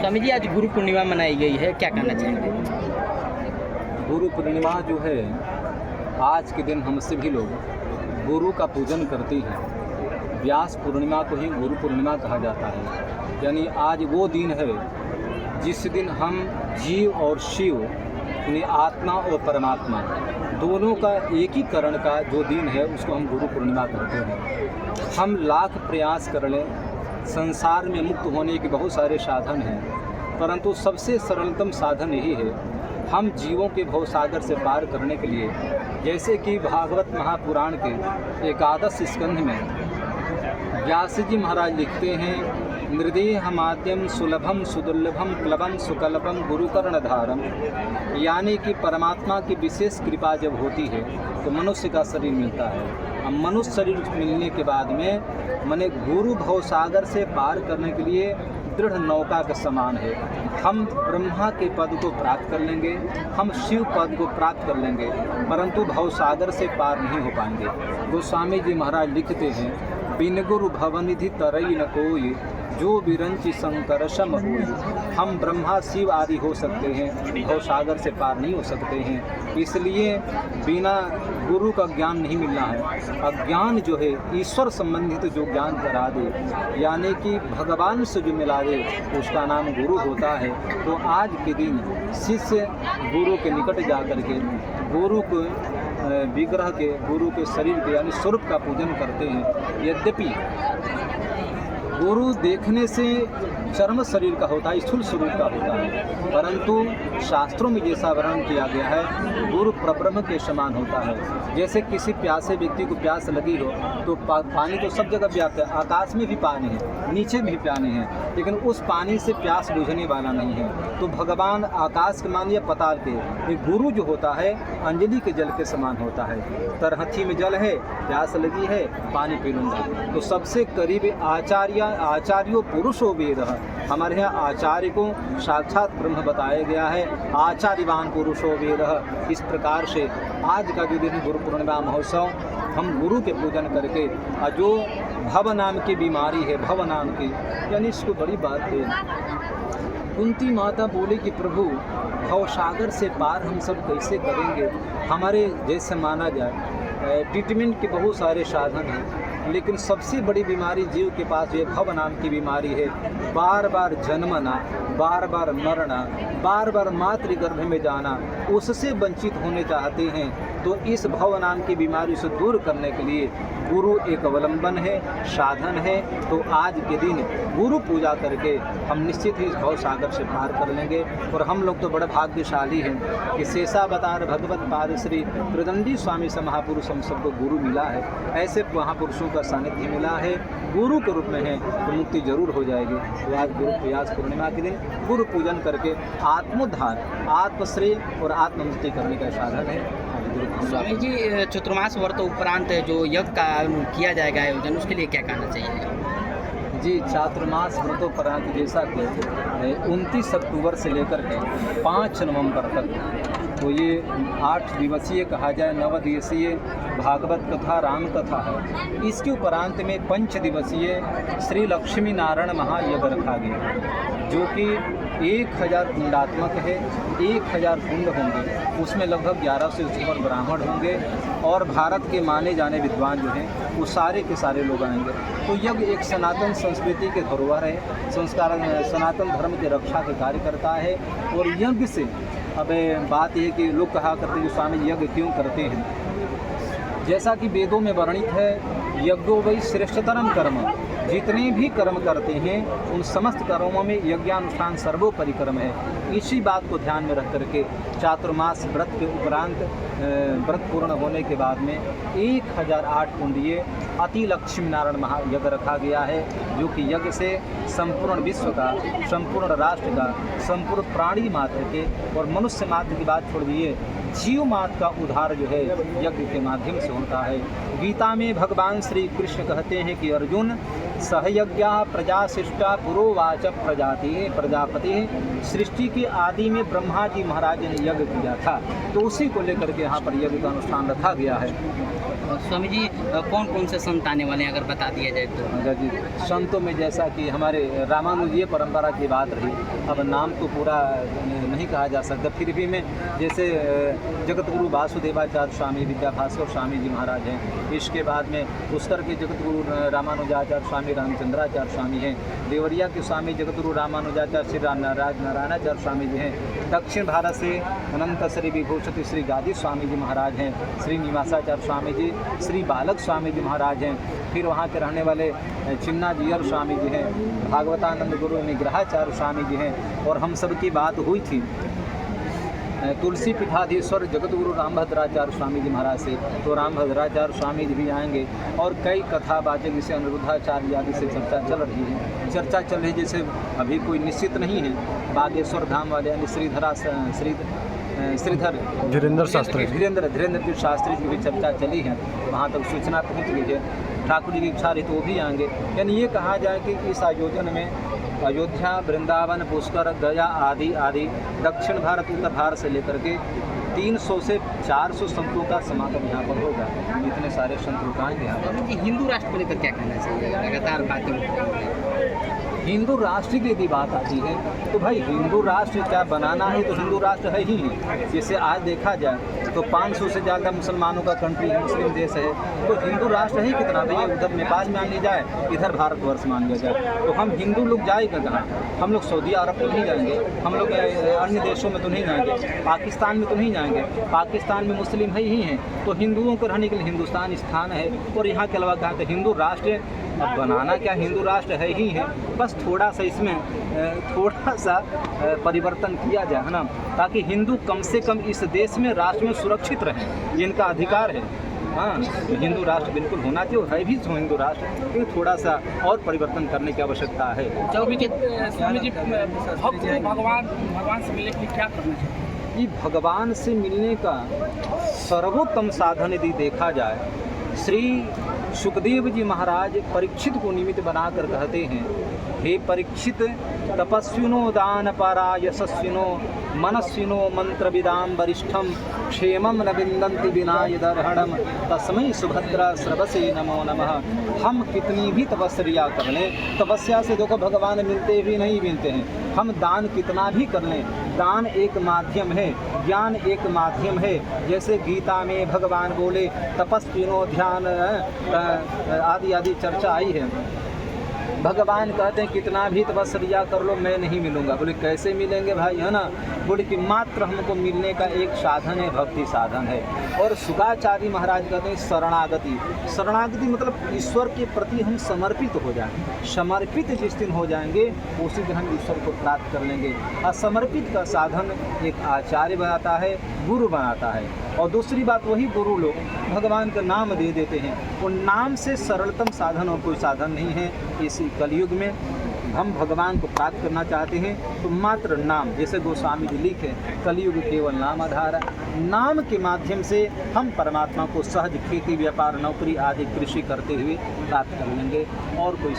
स्वामी जी, आज गुरु पूर्णिमा मनाई गई है, क्या कहना चाहेंगे? गुरु पूर्णिमा जो है, आज के दिन हम सभी लोग गुरु का पूजन करते हैं। व्यास पूर्णिमा को ही गुरु पूर्णिमा कहा जाता है। यानी आज वो दिन है जिस दिन हम जीव और शिव यानी आत्मा और परमात्मा दोनों का एकीकरण का जो दिन है उसको हम गुरु पूर्णिमा कहते हैं। हम लाख प्रयास कर लें, संसार में मुक्त होने के बहुत सारे साधन हैं, परंतु सबसे सरलतम साधन यही है हम जीवों के भवसागर से पार करने के लिए, जैसे कि भागवत महापुराण के एकादश स्कंध में व्यास जी महाराज लिखते हैं, नृदेह माद्यम सुलभम सुदुर्लभम प्लवम सुकल्पम गुरुकर्णधारम। यानी कि परमात्मा की विशेष कृपा जब होती है तो मनुष्य का शरीर मिलता है। अब मनुष्य शरीर मिलने के बाद में माने गुरु भवसागर से पार करने के लिए दृढ़ नौका के समान है। हम ब्रह्मा के पद को प्राप्त कर लेंगे, हम शिव पद को प्राप्त कर लेंगे, परंतु भवसागर से पार नहीं हो पाएंगे। गोस्वामी जी महाराज लिखते हैं, बिन गुरु भवनिधि तरई न कोई, जो विरंची शंकर सम होई। हम ब्रह्मा शिव आदि हो सकते हैं, भवसागर से पार नहीं हो सकते हैं। इसलिए बिना गुरु का ज्ञान नहीं मिलना है। अज्ञान जो है ईश्वर संबंधित जो ज्ञान करा दे, यानी कि भगवान से जो मिला दे, उसका नाम गुरु होता है। तो आज के दिन शिष्य गुरु के निकट जा कर के गुरु को विग्रह के, गुरु के शरीर के यानी स्वरूप का पूजन करते हैं। यद्यपि गुरु देखने से चर्म शरीर का होता है, स्थूल स्वरूप का होता है, परंतु शास्त्रों में जैसा वर्णन किया गया है गुरु परब्रह्म के समान होता है। जैसे किसी प्यासे व्यक्ति को प्यास लगी हो तो पानी तो सब जगह व्याप्त है, आकाश में भी पानी है, नीचे भी पानी है, लेकिन उस पानी से प्यास बुझने वाला नहीं है। तो भगवान आकाश के मान या पताल के गुरु जो होता है अंजलि के जल के समान होता है। तरहथी में जल है, प्यास लगी है, पानी पी लूँगा। तो सबसे करीब आचार्यो पुरुषो वेद। हमारे यहाँ आचार्य को साक्षात ब्रह्म बताया गया है, आचार्यवान पुरुषो वेद। इस प्रकार से आज का जो दिन गुरु पूर्णिमा महोत्सव, हम गुरु के पूजन करके जो भव नाम की बीमारी है, भव नाम की, यानी इसको बड़ी बात है। कुंती माता बोले कि प्रभु भवसागर से पार हम सब कैसे करेंगे? हमारे जैसे माना जाए ट्रीटमेंट के बहुत सारे साधन हैं, लेकिन सबसे बड़ी बीमारी जीव के पास ये भव नाम की बीमारी है। बार बार जन्मना, बार बार मरना, बार बार मातृगर्भ में जाना, उससे वंचित होने चाहते हैं। तो इस भव नाम की बीमारी से दूर करने के लिए गुरु एक अवलंबन है, साधन है। तो आज के दिन गुरु पूजा करके हम निश्चित ही इस भव सागर से पार कर लेंगे। और हम लोग तो बड़े भाग्यशाली हैं कि शेषावतार भगवत पाद श्री त्रिदंडी स्वामी से महापुरुष हम सबको गुरु मिला है। ऐसे महापुरुषों का सानिध्य मिला है, गुरु के रूप में है, तो मुक्ति जरूर हो जाएगी। तो आज गुरु व्यास पूर्णिमा के दिन गुरु पूजन करके आत्मोद्धार, आत्मश्रेय और आत्ममुक्ति करने का साधन है। स्वामी जी, चतुर्मास व्रत उपरांत जो यज्ञ का किया जाएगा आयोजन, उसके लिए क्या कहना चाहिए? जी, चातुर्मास व्रतोपरांत जैसा कि 29 अक्टूबर से लेकर के 5 नवंबर तक, तो ये 8 दिवसीय कहा जाए, 9 दिवसीय भागवत कथा राम कथा है। इसके उपरांत में 5 दिवसीय श्री लक्ष्मी नारायण महायज्ञ रखा गया, जो कि 1000 कुंडात्मक है। 1000 कुंड होंगे, उसमें लगभग 1100 से ऊपर ब्राह्मण होंगे और भारत के माने जाने विद्वान जो हैं वो सारे के सारे लोग आएंगे। तो यज्ञ एक सनातन संस्कृति के धरोहर है, संस्कार सनातन धर्म की रक्षा के कार्य करता है। और यज्ञ से अब बात यह कि लोग कहा करते हैं कि स्वामी यज्ञ क्यों करते हैं? जैसा कि वेदों में वर्णित है, यज्ञो वै श्रेष्ठतरम कर्म। जितने भी कर्म करते हैं उन समस्त कर्मों में यज्ञानुष्ठान सर्वोपरि कर्म है। इसी बात को ध्यान में रख करके चातुर्मास व्रत के उपरांत व्रत पूर्ण होने के बाद में 1008 कुंडीय अति लक्ष्मी नारायण महायज्ञ रखा गया है, जो कि यज्ञ से संपूर्ण विश्व का, संपूर्ण राष्ट्र का, संपूर्ण प्राणी मात्र के और मनुष्य मात्र की बात छोड़ दिए, जीव मात्र का उद्धार जो है यज्ञ के माध्यम से होता है। गीता में भगवान श्री कृष्ण कहते हैं कि अर्जुन, सहयज्ञा प्रजाशिष्टा पुरोवाच प्रजापति। सृष्टि की आदि में ब्रह्मा जी महाराज ने यज्ञ किया था, तो उसी को लेकर के यहाँ पर यज्ञ का अनुष्ठान रखा गया है। स्वामी जी कौन कौन से संत आने वाले हैं अगर बता दिया जाए तो? अच्छा जी, संतों में जैसा कि हमारे रामानुजीय परंपरा की बात रही, अब नाम तो पूरा नहीं कहा जा सकता, फिर भी मैं जैसे जगतगुरु वासुदेवाचार्य स्वामी विद्याभास्कर स्वामी जी महाराज हैं, इसके बाद में उत्तर के जगतगुरु रामानुजाचार्य स्वामी रामचंद्राचार्य स्वामी हैं, देवरिया के स्वामी जगतगुरु रामानुजाचार्य श्री नारायणाचार्य स्वामी जी हैं, दक्षिण भारत से अनंत श्री विभूषित श्री गादी स्वामी जी महाराज हैं, श्री निवासाचार्य स्वामी जी, श्री बालक स्वामी जी महाराज हैं, फिर वहाँ के रहने वाले चिन्ना जीयर स्वामी जी हैं, भागवतानंद गुरु निग्रहाचार्य स्वामी जी हैं, और हम सब की बात हुई थी तुलसी पीठाधीश्वर जगतगुरु रामभद्राचार्य स्वामी जी महाराज से, तो रामभद्राचार्य स्वामी जी भी आएंगे, और कई कथावाचक जैसे अनिरुद्धाचार्य आदि से चर्चा चल रही है, जैसे अभी कोई निश्चित नहीं है। बागेश्वर धाम वाले यानी श्रीधर धीरेन्द्र जी शास्त्री की भी चर्चा चली है, वहाँ तक सूचना पहुँच गई है। ठाकुर जी की इच्छा रही तो वो भी आएंगे। यानी ये कहा जाए कि इस आयोजन में अयोध्या, वृंदावन, पुष्कर, गया आदि दक्षिण भारत, उत्तर भारत से लेकर के 300 से 400 संतों का समागम यहाँ पर होगा। इतने सारे संत लोग आएंगे यहाँ पर। हिंदू राष्ट्र को लेकर क्या कहना चाहिए? लगातार बातें हिंदू राष्ट्र की यदि बात आती है तो भाई हिंदू राष्ट्र क्या बनाना है तो हिंदू राष्ट्र है ही है। जैसे आज देखा जाए तो 500 से ज़्यादा मुसलमानों का कंट्री है, मुस्लिम देश है, तो हिंदू राष्ट्र ही कितना भैया? उधर नेपाल मान लिया जाए, इधर भारतवर्ष मान लिया जाए, तो हम हिंदू लोग जाएगा कहाँ? हम लोग सऊदी अरब तो नहीं जाएंगे, हम लोग अन्य देशों में तो नहीं जाएंगे, पाकिस्तान में तो नहीं जाएंगे, पाकिस्तान में मुस्लिम है ही हैं, तो हिंदुओं को रहने के लिए हिंदुस्तान स्थान है, और यहाँ के अलावा कहाँ? तो हिंदू राष्ट्र अब बनाना क्या, हिंदू राष्ट्र है ही है, बस थोड़ा सा इसमें थोड़ा सा परिवर्तन किया जाए, है ना, ताकि हिंदू कम से कम इस देश में राष्ट्र में सुरक्षित रहें, ये इनका अधिकार है। हाँ, तो हिंदू राष्ट्र बिल्कुल होना चाहिए, है भी तो हिंदू राष्ट्र, लेकिन थोड़ा सा और परिवर्तन करने की आवश्यकता है। स्वामी जी भगवान से मिलने के लिए क्या करना चाहिए? ये भगवान से मिलने का सर्वोत्तम साधन यदि देखा जाए, श्री सुखदेव जी महाराज परीक्षित को निमित्त बनाकर कहते हैं, हे परीक्षित, तपस्विनो दानपरा यशस्विनो मनस्विनो मंत्रविदाम वरिष्ठम क्षेमम न विन्दन्ति विनायदर्हणम तस्मै सुभद्रा स्रवसे नमो नमः। हम कितनी भी तपस्या कर लें, तपस्या से देखो भगवान मिलते भी नहीं मिलते हैं। हम दान कितना भी कर लें, दान एक माध्यम है, ज्ञान एक माध्यम है। जैसे गीता में भगवान बोले तपस्विनो ध्यान आदि चर्चा आई है। भगवान कहते हैं कितना भी तपस्या कर लो मैं नहीं मिलूंगा। बोले कैसे मिलेंगे भाई, है ना? बोले कि मात्र हमको मिलने का एक साधन है, भक्ति साधन है। और शुकाचार्य महाराज कहते हैं शरणागति। शरणागति मतलब ईश्वर के प्रति हम समर्पित हो जाएं। समर्पित जिस दिन हो जाएंगे उसी दिन हम ईश्वर को प्राप्त कर लेंगे। असमर्पित का साधन एक आचार्य बनाता है, गुरु बनाता है। और दूसरी बात, वही गुरु लोग भगवान का नाम दे देते हैं। वो नाम से सरलतम साधन और कोई साधन नहीं है। इसी कलयुग में हम भगवान को प्राप्त करना चाहते हैं तो मात्र नाम, जैसे गोस्वामी जी लिखे, कलयुग केवल नाम आधार है। नाम के माध्यम से हम परमात्मा को सहज खेती, व्यापार, नौकरी आदि कृषि करते हुए प्राप्त कर लेंगे, और कोई